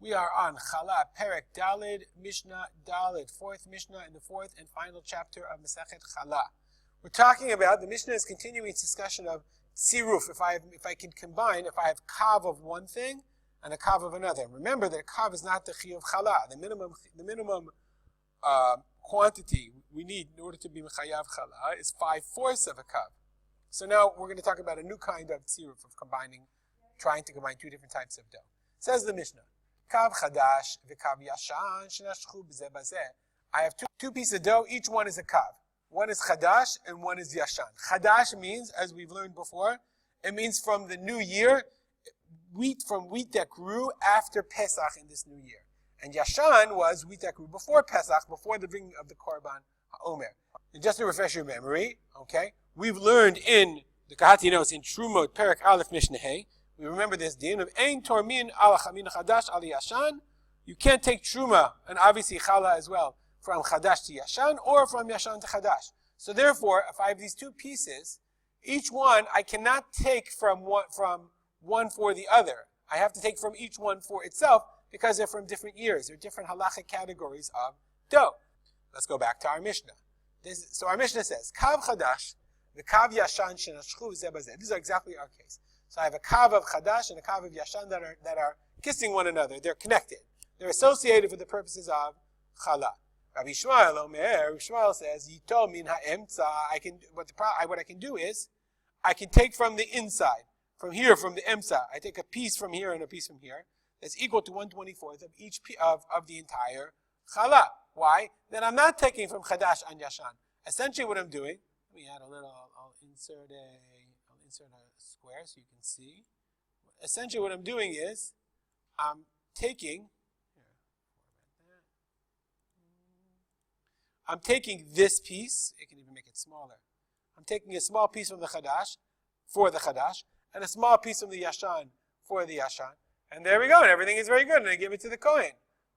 We are on Challah, Perek Dalid, Mishnah Dalid, fourth Mishnah in the fourth and final chapter of Masechet Challah. We're talking about, the Mishnah is continuing its discussion of tziruf, if I can combine, if I have kav of one thing and a kav of another. Remember that a kav is not the chi of Challah. The minimum quantity we need in order to be mechayav Challah is 5/4 of a kav. So now we're going to talk about a new kind of tziruf, of trying to combine two different types of dough. Says the Mishnah, kav chadash v'kav yashan shenashchu b'zeh bazeh. I have two pieces of dough, each one is a kav. One is chadash and one is yashan. Chadash means, as we've learned before, it means from the new year, wheat that grew after Pesach in this new year. And yashan was wheat that grew before Pesach, before the bringing of the Korban HaOmer. And just to refresh your memory, okay, we've learned in the Kahati notes in Trumot, Perek Aleph Mishnah Hey, we remember this din of Ein Tormin Al Chamin Chadash Al Yashan. You can't take Truma, and obviously Challah as well, from Chadash to Yashan, or from Yashan to Chadash. So therefore, if I have these two pieces, each one I cannot take from one for the other. I have to take from each one for itself, because they're from different years. They're different halachic categories of dough. Let's go back to our Mishnah. So our Mishnah says, Kav Chadash, the Kav Yashan Shenashchu Zeh Bazeh. These are exactly our case. So I have a kav of chadash and a kav of yashan that are kissing one another. They're connected. They're associated for the purposes of challah. Rabbi Shmuel Omer, Rabbi Shmuel says, Yito min ha'emtza. What I can do is, I can take from the inside, from here, from the emtza. I take a piece from here and a piece from here. That's equal to 1/24 of each of the entire challah. Why? Then I'm not taking from chadash and yashan. Essentially, what I'm doing. Let me add a little. I'll insert a square so you can see. Essentially what I'm doing is I'm taking this piece. I can even make it smaller. I'm taking a small piece from the chadash for the chadash and a small piece from the yashan for the yashan, and there we go, and everything is very good, and I give it to the kohen.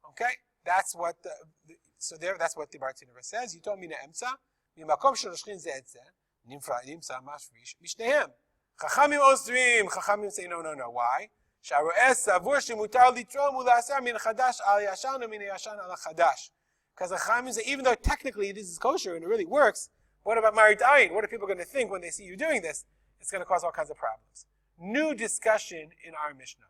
Okay, that's what that's what the Bartanura says. You told me to emsa mimakom shloshchin ze'etzeh nimsa mashrish mishnehem. Chachamim osrim. Chachamim say no. Why? Sharoes savur shemutar litrom ulasar min chadash al yashan or min yashan al chadash. Because the Chachamim say even though technically this is kosher and it really works, what about marit ayin? What are people going to think when they see you doing this? It's going to cause all kinds of problems. New discussion in our Mishnah.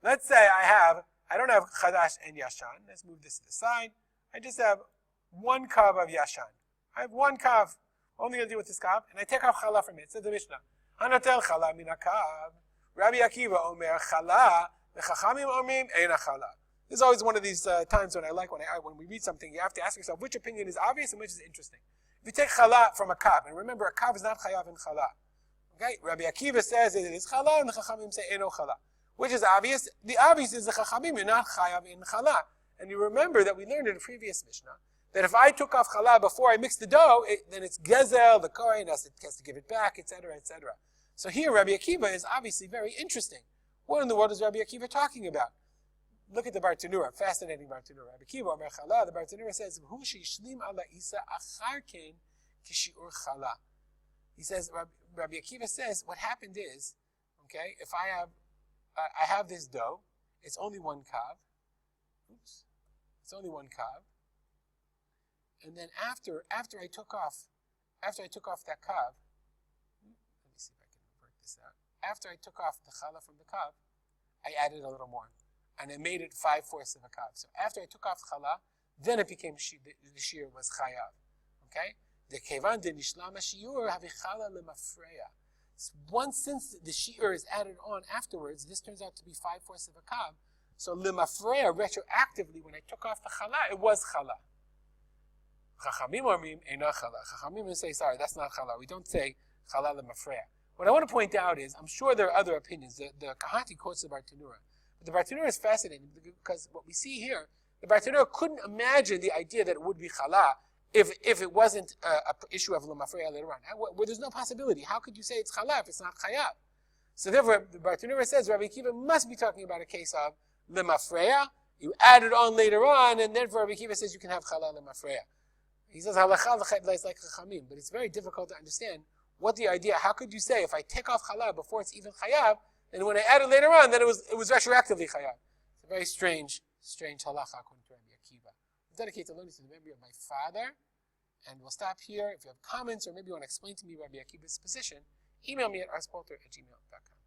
Let's say I don't have chadash and yashan. Let's move this to the side. I just have one kav of yashan. I have one kav. Only going to deal with this kav, and I take off challah from it. Says the Mishnah. Hanatel challah min hakav. Rabbi Akiva omer challah. The chachamim omrim eina challah. This is always one of these times when when we read something, you have to ask yourself which opinion is obvious and which is interesting. If you take challah from a kav, and remember a kav is not chayav in challah. Okay, Rabbi Akiva says it is challah, and the chachamim say eino challah. Which is obvious? The obvious is the chachamim are not chayav in challah. And you remember that we learned in the previous Mishnah that if I took off challah before I mixed the dough, then it's gezel, the kohen has to give it back, etc., etc. So here Rabbi Akiva is obviously very interesting. What in the world is Rabbi Akiva talking about? Look at the Bartanura, fascinating Bartanura. Rabbi Akiva omer challah, the Bartanura says, Hu sheishlim ala isa achar ken kishiur challah. He says, Rabbi Akiva says, what happened is, okay, if I have this dough, it's only one kav. Oops. It's only one kav. And then after I took off that kav, let me see if I can work this out. After I took off the challah from the kav, I added a little more, and I made it 5/4 of a kav. So after I took off challah, then it became the shear was chayav. Okay, the kevan de nishlama shiur have challah lemafreya. Once since the shear is added on afterwards, this turns out to be 5/4 of a kav. So lemafreya retroactively, when I took off the challah, it was challah. Chachamim omrim eina challah. Chachamim say, sorry, that's not challah. We don't say challah lemafreya. What I want to point out is, I'm sure there are other opinions. The Kahati quotes the Bartanura. But the Bartanura is fascinating because what we see here, the Bartanura couldn't imagine the idea that it would be challah if it wasn't an issue of lemafreya later on. Where there's no possibility. How could you say it's challah if it's not chayav? So therefore, the Bartanura says Rabbi Akiva must be talking about a case of lemafreya. You add it on later on, and therefore Rabbi Akiva says you can have challah lemafreya. He says halacha is like chachamim, but it's very difficult to understand what the idea. How could you say if I take off challah before it's even chayav, and when I add it later on, then it was retroactively chayav? It's a very strange halacha according to Rabbi Akiva. I dedicate the learning to the memory of my father, and we'll stop here. If you have comments or maybe you want to explain to me Rabbi Akiva's position, email me at arsporter@gmail.com.